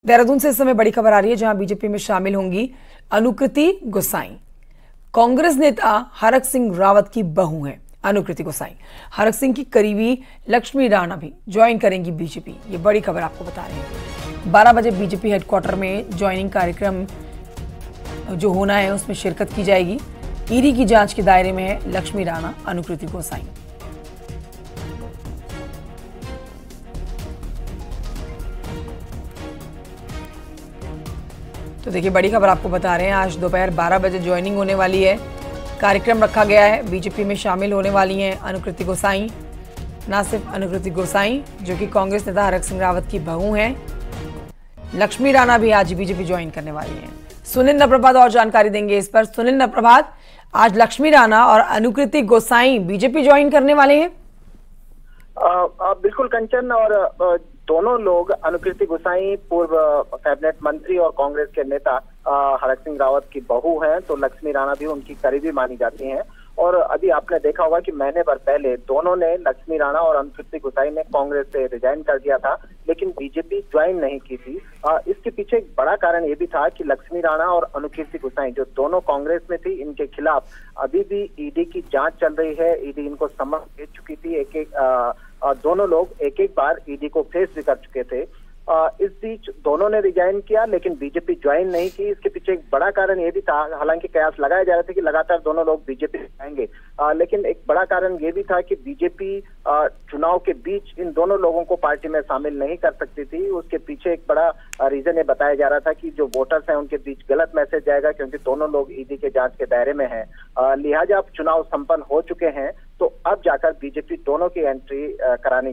देहरादून से इस समय बड़ी खबर आ रही है, जहां बीजेपी में शामिल होंगी अनुकृति गोसाई। कांग्रेस नेता हरक सिंह रावत की बहू हैं अनुकृति गोसाई। हरक सिंह की करीबी लक्ष्मी राणा भी ज्वाइन करेंगी बीजेपी। ये बड़ी खबर आपको बता रहे हैं। 12 बजे बीजेपी हेडक्वार्टर में ज्वाइनिंग कार्यक्रम जो होना है उसमें शिरकत की जाएगी। ईडी की जांच के दायरे में है लक्ष्मी राणा, अनुकृति गोसाई। तो देखिए, बड़ी खबर आपको बता रहे हैं, आज दोपहर 12 बजे ज्वाइनिंग होने वाली है। कार्यक्रम रखा गया है। बीजेपी में शामिल होने वाली हैं अनुकृति गोसाई। ना सिर्फ अनुकृति गोसाई, जो कि कांग्रेस नेता हरक सिंह रावत की बहू हैं, लक्ष्मी राणा भी आज बीजेपी ज्वाइन करने वाली हैं। सुनील नप्रभात और जानकारी देंगे इस पर। सुनील नप्रभात, आज लक्ष्मी राणा और अनुकृति गोसाई बीजेपी ज्वाइन करने वाले हैं। बिल्कुल कंचन, और दोनों लोग, अनुकृति गोसाई पूर्व कैबिनेट मंत्री और कांग्रेस के नेता हरक सिंह रावत की बहू हैं, तो लक्ष्मी राणा भी उनकी करीबी मानी जाती हैं। और अभी आपने देखा होगा कि महीने भर पहले दोनों ने, लक्ष्मी राणा और अनुकृति गोसाई ने, कांग्रेस से रिजाइन कर दिया था, लेकिन बीजेपी ज्वाइन नहीं की थी। इसके पीछे एक बड़ा कारण ये भी था कि लक्ष्मी राणा और अनुकृति गोसाई जो दोनों कांग्रेस में थी, इनके खिलाफ अभी भी ईडी की जांच चल रही है। ईडी इनको समन भेज चुकी थी। दोनों लोग एक एक बार ईडी को फेस भी कर चुके थे। इस बीच दोनों ने रिजाइन किया, लेकिन बीजेपी ज्वाइन नहीं की। इसके पीछे एक बड़ा कारण ये भी था, हालांकि कयास लगाए जा रहे थे कि लगातार दोनों लोग बीजेपी आएंगे, लेकिन एक बड़ा कारण ये भी था कि बीजेपी चुनाव के बीच इन दोनों लोगों को पार्टी में शामिल नहीं कर सकती थी। उसके पीछे एक बड़ा रीजन ये बताया जा रहा था कि जो वोटर्स हैं उनके बीच गलत मैसेज जाएगा, क्योंकि दोनों लोग ईडी के जांच के दायरे में हैं। लिहाजा अब चुनाव संपन्न हो चुके हैं, तो अब जाकर बीजेपी दोनों की एंट्री कराने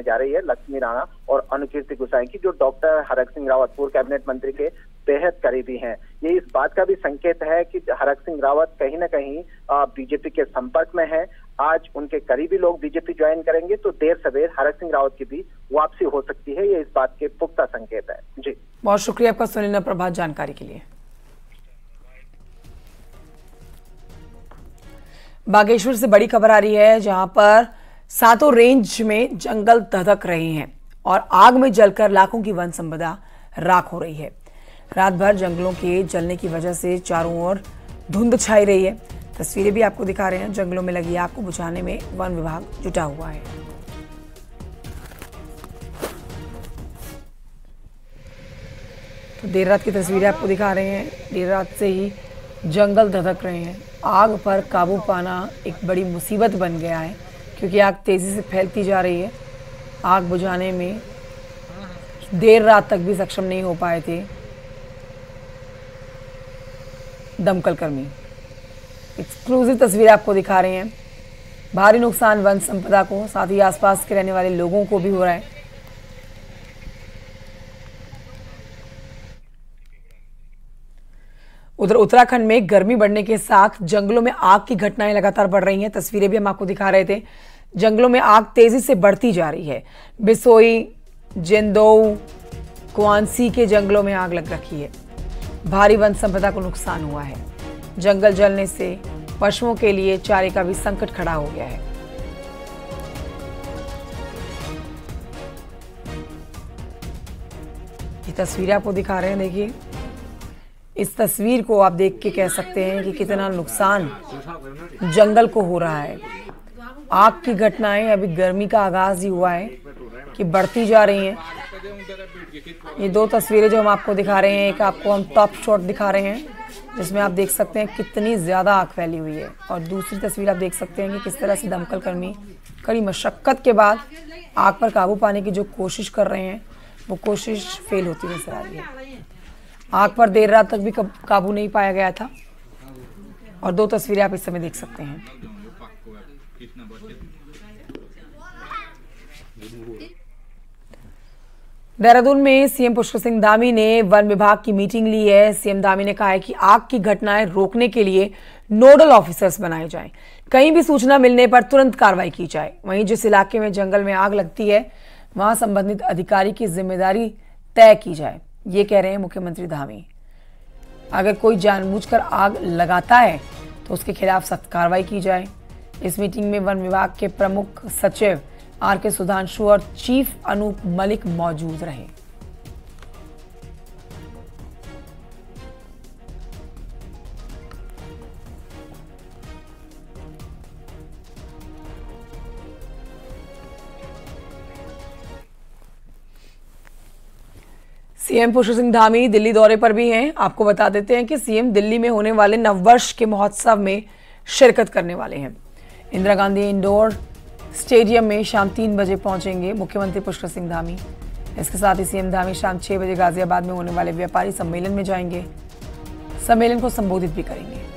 जा रही है, लक्ष्मी राणा और अनुकृति गोसाई की, जो डॉक्टर हरक सिंह रावत पूर्व कैबिनेट मंत्री के बेहद करीबी हैं। ये इस बात का भी संकेत है कि हरक सिंह रावत कहीं ना कहीं बीजेपी के संपर्क में है। आज उनके करीबी लोग बीजेपी ज्वाइन करेंगे, तो देर सवेर हरक सिंह रावत की भी वापसी हो सकती है। ये इस बात के पुख्ता संकेत है। जी, बहुत शुक्रिया आपका सुनील नप्रभात जानकारी के लिए। बागेश्वर से बड़ी खबर आ रही है, जहां पर सातों रेंज में जंगल धधक रहे हैं और आग में जलकर लाखों की वन संपदा राख हो रही है। रात भर जंगलों के जलने की वजह से चारों ओर धुंध छाई रही है। तस्वीरें भी आपको दिखा रहे हैं। जंगलों में लगी आग को बुझाने में वन विभाग जुटा हुआ है। तो देर रात की तस्वीरें आपको दिखा रहे हैं। देर रात से ही जंगल धधक रहे हैं। आग पर काबू पाना एक बड़ी मुसीबत बन गया है, क्योंकि आग तेजी से फैलती जा रही है। आग बुझाने में देर रात तक भी सक्षम नहीं हो पाए थे दमकल कर्मी। एक्सक्लूसिव तस्वीरें आपको दिखा रहे हैं। भारी नुकसान वन संपदा को, साथ ही आसपास के रहने वाले लोगों को भी हो रहा है। उधर उत्तराखंड में गर्मी बढ़ने के साथ जंगलों में आग की घटनाएं लगातार बढ़ रही हैं। तस्वीरें भी हम आपको दिखा रहे थे। जंगलों में आग तेजी से बढ़ती जा रही है। बिसोई, जेंदोऊ, कुआंसी के जंगलों में आग लग रखी है। भारी वन संपदा को नुकसान हुआ है। जंगल जलने से पशुओं के लिए चारे का भी संकट खड़ा हो गया है। ये तस्वीरें आपको दिखा रहे हैं। देखिए, इस तस्वीर को आप देख के कह सकते हैं कि कितना नुकसान जंगल को हो रहा है। आग की घटनाएं अभी गर्मी का आगाज ही हुआ है कि बढ़ती जा रही हैं। ये दो तस्वीरें जो हम आपको दिखा रहे हैं, एक आपको हम टॉप शॉट दिखा रहे हैं जिसमें आप देख सकते हैं कितनी ज़्यादा आग फैली हुई है, और दूसरी तस्वीर आप देख सकते हैं कि किस तरह से दमकल कर्मी कड़ी मशक्क़त के बाद आग पर काबू पाने की जो कोशिश कर रहे हैं, वो कोशिश फेल होती नजर आ रही है। आग पर देर रात तक भी काबू नहीं पाया गया था, और दो तस्वीरें आप इस समय देख सकते हैं। देहरादून में सीएम पुष्कर सिंह धामी ने वन विभाग की मीटिंग ली है। सीएम धामी ने कहा है कि आग की घटनाएं रोकने के लिए नोडल ऑफिसर्स बनाए जाएं। कहीं भी सूचना मिलने पर तुरंत कार्रवाई की जाए। वहीं जिस इलाके में जंगल में आग लगती है, वहां संबंधित अधिकारी की जिम्मेदारी तय की जाए। ये कह रहे हैं मुख्यमंत्री धामी। अगर कोई जानबूझकर आग लगाता है तो उसके खिलाफ सख्त कार्रवाई की जाए। इस मीटिंग में वन विभाग के प्रमुख सचिव आर के सुधांशु और चीफ अनूप मलिक मौजूद रहे। सीएम पुष्कर सिंह धामी दिल्ली दौरे पर भी हैं। आपको बता देते हैं कि सीएम दिल्ली में होने वाले नववर्ष के महोत्सव में शिरकत करने वाले हैं। इंदिरा गांधी इंडोर स्टेडियम में शाम 3 बजे पहुंचेंगे मुख्यमंत्री पुष्कर सिंह धामी। इसके साथ ही सीएम धामी शाम 6 बजे गाजियाबाद में होने वाले व्यापारी सम्मेलन में जाएंगे। सम्मेलन को संबोधित भी करेंगे।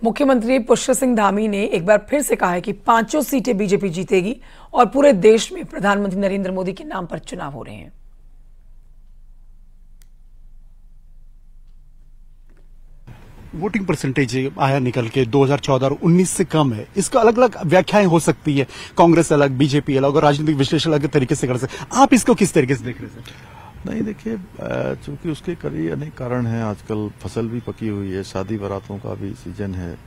मुख्यमंत्री पुष्कर सिंह धामी ने एक बार फिर से कहा है कि 5 सीटें बीजेपी जीतेगी और पूरे देश में प्रधानमंत्री नरेंद्र मोदी के नाम पर चुनाव हो रहे हैं। वोटिंग परसेंटेज आया निकल के 2014 और 19 से कम है। इसका अलग अलग व्याख्याएं हो सकती है, कांग्रेस अलग, बीजेपी अलग और राजनीतिक विश्लेषण अलग तरीके से कर सकते। आप इसको किस तरीके से देख रहे हैं? नहीं, देखिए, चूंकि उसके कई अनेक कारण हैं। आजकल फसल भी पकी हुई है, शादी बारातों का भी सीजन है,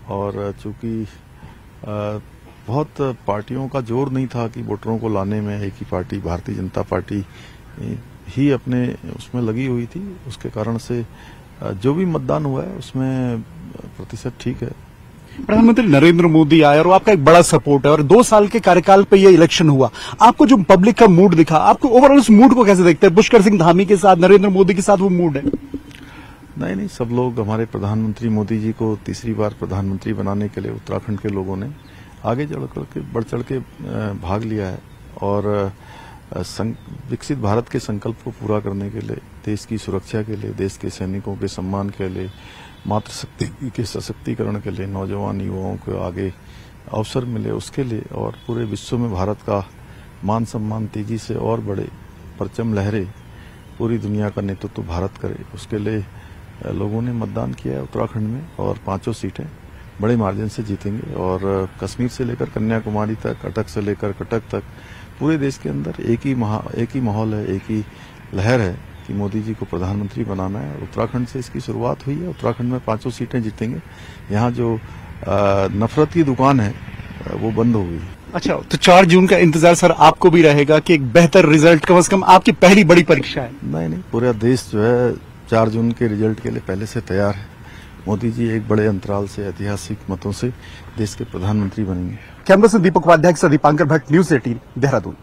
और चूंकि बहुत पार्टियों का जोर नहीं था कि वोटरों को लाने में, एक ही पार्टी भारतीय जनता पार्टी ही अपने उसमें लगी हुई थी। उसके कारण से जो भी मतदान हुआ है उसमें प्रतिशत ठीक है। प्रधानमंत्री नरेंद्र मोदी आए और आपका एक बड़ा सपोर्ट है और 2 साल के कार्यकाल पे ये इलेक्शन हुआ। आपको जो पब्लिक का मूड दिखा, आपको ओवरऑल उस मूड को कैसे देखते हैं? पुष्कर सिंह धामी के साथ, नरेंद्र मोदी के साथ वो मूड है? नहीं, सब लोग हमारे प्रधानमंत्री मोदी जी को तीसरी बार प्रधानमंत्री बनाने के लिए उत्तराखंड के लोगों ने आगे बढ़ चढ़ के भाग लिया है, और विकसित भारत के संकल्प को पूरा करने के लिए, देश की सुरक्षा के लिए, देश के सैनिकों के सम्मान के लिए, मातृशक्ति के सशक्तिकरण के लिए, नौजवान युवाओं को आगे अवसर मिले उसके लिए, और पूरे विश्व में भारत का मान सम्मान तेजी से और बढ़े, परचम लहरे, पूरी दुनिया का नेतृत्व भारत करे, उसके लिए लोगों ने मतदान किया है उत्तराखंड में, और 5 सीटें बड़े मार्जिन से जीतेंगे। और कश्मीर से लेकर कन्याकुमारी तक, अटक से लेकर कटक तक पूरे देश के अंदर एक ही माहौल है, एक ही लहर है कि मोदी जी को प्रधानमंत्री बनाना है। उत्तराखंड से इसकी शुरुआत हुई है। उत्तराखंड में 5 सीटें जीतेंगे। यहाँ जो नफरत की दुकान है वो बंद हो गई। अच्छा, तो 4 जून का इंतजार सर आपको भी रहेगा कि एक बेहतर रिजल्ट, कम से कम आपकी पहली बड़ी परीक्षा है? नहीं, पूरा देश जो है 4 जून के रिजल्ट के लिए पहले से तैयार है। मोदी जी एक बड़े अंतराल से, ऐतिहासिक मतों से देश के प्रधानमंत्री बनेंगे। कैमरा से दीपक उपाध्याय के साथ दीपांकर भट्ट, न्यूज़ 18 देहरादून।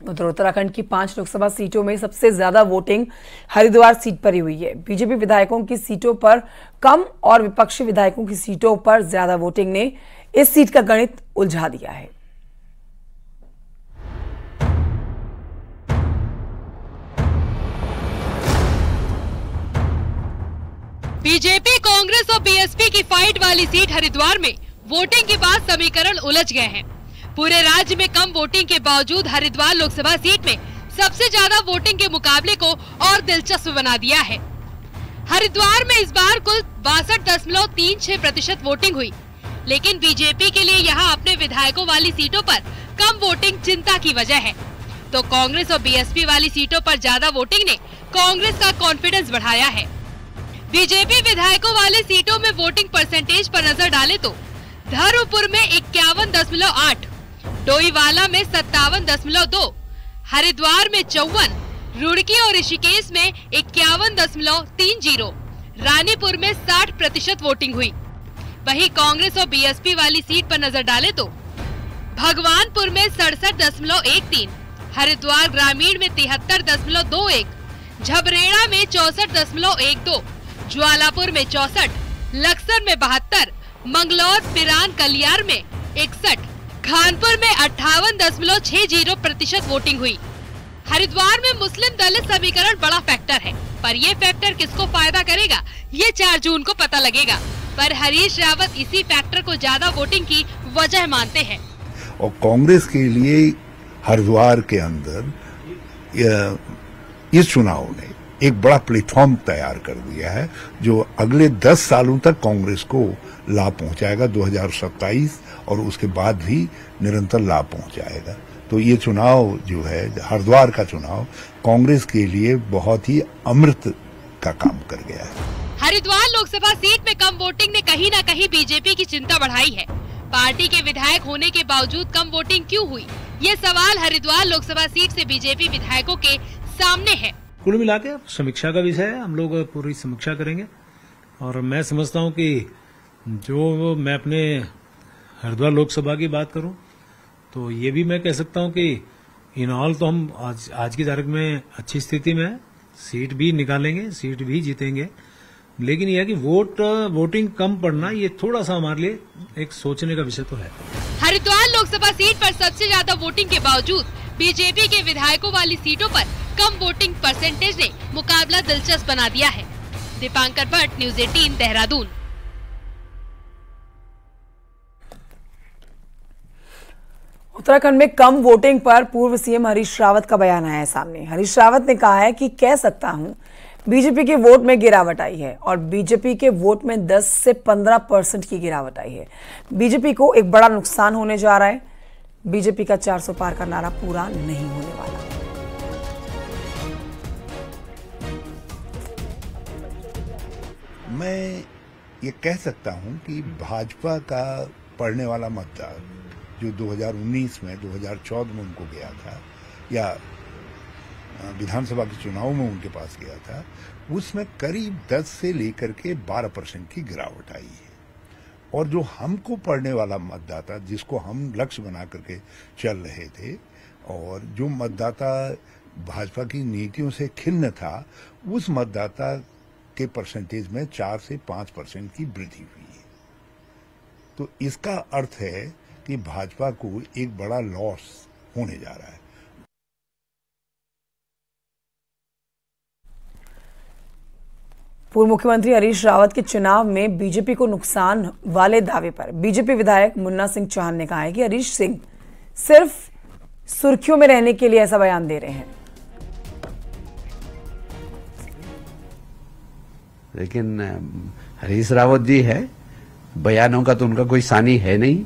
उत्तराखंड की 5 लोकसभा सीटों में सबसे ज्यादा वोटिंग हरिद्वार सीट पर ही हुई है। बीजेपी विधायकों की सीटों पर कम और विपक्षी विधायकों की सीटों पर ज्यादा वोटिंग ने इस सीट का गणित उलझा दिया है। बीजेपी, कांग्रेस और बीएसपी की फाइट वाली सीट हरिद्वार में वोटिंग के बाद समीकरण उलझ गए हैं। पूरे राज्य में कम वोटिंग के बावजूद हरिद्वार लोकसभा सीट में सबसे ज्यादा वोटिंग के मुकाबले को और दिलचस्प बना दिया है। हरिद्वार में इस बार कुल 62.36% वोटिंग हुई, लेकिन बीजेपी के लिए यहां अपने विधायकों वाली सीटों पर कम वोटिंग चिंता की वजह है, तो कांग्रेस और बीएसपी वाली सीटों पर ज्यादा वोटिंग ने कांग्रेस का कॉन्फिडेंस बढ़ाया है। बीजेपी विधायकों वाली सीटों में वोटिंग परसेंटेज पर नजर डालें तो धर्मपुर में 51.8, डोईवाला में 57.2, हरिद्वार में 54, रुड़की और ऋषिकेश में 51.30, रानीपुर में 60% वोटिंग हुई। वहीं कांग्रेस और बीएसपी वाली सीट पर नजर डालें तो भगवानपुर में 67.13, हरिद्वार ग्रामीण में 73.21, झबरेड़ा में 64.12, ज्वालापुर में 64, लक्सर में 72, मंगलौर, पिरान, कलियार में 61, खानपुर में 58.60% वोटिंग हुई। हरिद्वार में मुस्लिम दलित समीकरण बड़ा फैक्टर है, पर ये फैक्टर किसको फायदा करेगा ये 4 जून को पता लगेगा। पर हरीश रावत इसी फैक्टर को ज्यादा वोटिंग की वजह मानते हैं। और कांग्रेस के लिए हरिद्वार के अंदर इस चुनाव ने एक बड़ा प्लेटफॉर्म तैयार कर दिया है, जो अगले 10 सालों तक कांग्रेस को लाभ पहुंचाएगा, 2027 और उसके बाद भी निरंतर लाभ पहुंचाएगा। तो ये चुनाव जो है, हरिद्वार का चुनाव, कांग्रेस के लिए बहुत ही अमृत का काम कर गया है। हरिद्वार लोकसभा सीट में कम वोटिंग ने कहीं न कहीं बीजेपी की चिंता बढ़ाई है। पार्टी के विधायक होने के बावजूद कम वोटिंग क्यों हुई, ये सवाल हरिद्वार लोकसभा सीट से बीजेपी विधायकों के सामने है। कुल मिला के समीक्षा का विषय है, हम लोग पूरी समीक्षा करेंगे और मैं समझता हूं कि जो मैं अपने हरिद्वार लोकसभा की बात करूं तो ये भी मैं कह सकता हूं कि इन ऑल तो हम आज की तारीख में अच्छी स्थिति में है, सीट भी निकालेंगे, सीट भी जीतेंगे, लेकिन यह कि वोटिंग कम पड़ना ये थोड़ा सा हमारे लिए एक सोचने का विषय तो है। हरिद्वार लोकसभा सीट पर सबसे ज्यादा वोटिंग के बावजूद बीजेपी के विधायकों वाली सीटों पर कम वोटिंग परसेंटेज ने मुकाबला दिलचस्प बना दिया है। दीपांकर भट्ट, न्यूज़ 18 देहरादून। उत्तराखंड में कम वोटिंग पर पूर्व सीएम हरीश रावत का बयान आया है सामने। हरीश रावत ने कहा है कि कह सकता हूं बीजेपी के वोट में गिरावट आई है और बीजेपी के वोट में 10 से 15% की गिरावट आई है। बीजेपी को एक बड़ा नुकसान होने जा रहा है। बीजेपी का 400 पार का नारा पूरा नहीं होने वाला। मैं ये कह सकता हूं कि भाजपा का पढ़ने वाला मतदार जो 2019 में 2014 में उनको गया था या विधानसभा के चुनाव में उनके पास गया था, उसमें करीब 10 से लेकर के 12% की गिरावट आई है। और जो हमको पढ़ने वाला मतदाता, जिसको हम लक्ष्य बना करके चल रहे थे और जो मतदाता भाजपा की नीतियों से खिन्न था, उस मतदाता के परसेंटेज में 4 से 5% की वृद्धि हुई है। तो इसका अर्थ है कि भाजपा को एक बड़ा लॉस होने जा रहा है। पूर्व मुख्यमंत्री हरीश रावत के चुनाव में बीजेपी को नुकसान वाले दावे पर बीजेपी विधायक मुन्ना सिंह चौहान ने कहा है कि हरीश सिंह सिर्फ सुर्खियों में रहने के लिए ऐसा बयान दे रहे हैं। लेकिन हरीश रावत जी है, बयानों का तो उनका कोई सानी है नहीं।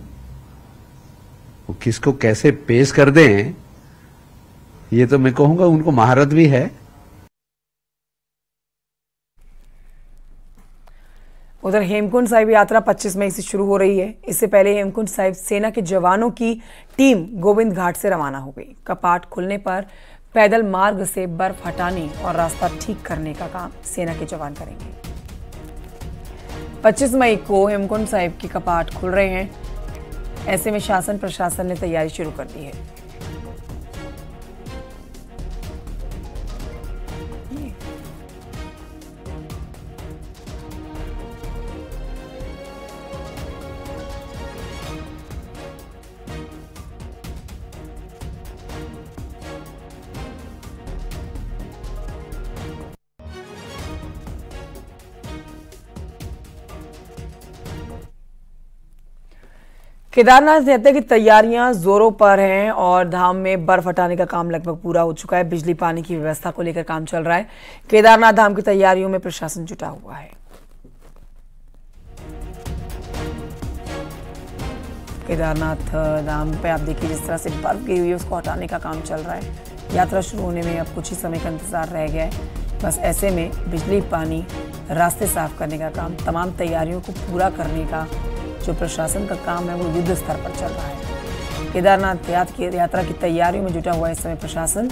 वो किसको कैसे पेश कर दें, ये तो मैं कहूंगा उनको महारत भी है। उधर हेमकुंड साहिब यात्रा 25 मई से शुरू हो रही है। इससे पहले हेमकुंड साहिब सेना के जवानों की टीम गोविंद घाट से रवाना हो गई। कपाट खुलने पर पैदल मार्ग से बर्फ हटाने और रास्ता ठीक करने का काम सेना के जवान करेंगे। 25 मई को हेमकुंड साहिब के कपाट खुल रहे हैं। ऐसे में शासन प्रशासन ने तैयारी शुरू कर दी है। केदारनाथ यात्रा की तैयारियां जोरों पर हैं और धाम में बर्फ हटाने का काम लगभग पूरा हो चुका है। बिजली पानी की व्यवस्था को लेकर काम चल रहा है। केदारनाथ धाम की तैयारियों में प्रशासन जुटा हुआ है। केदारनाथ धाम पे आप देखिए जिस तरह से बर्फ गिरी हुई है उसको हटाने का काम चल रहा है। यात्रा शुरू होने में अब कुछ ही समय का इंतजार रह गया है। बस ऐसे में बिजली पानी रास्ते साफ करने का काम, तमाम तैयारियों को पूरा करने का जो प्रशासन का काम है वो युद्ध स्तर पर चल रहा है। केदारनाथ यात्रा की तैयारियों में जुटा हुआ इस समय प्रशासन।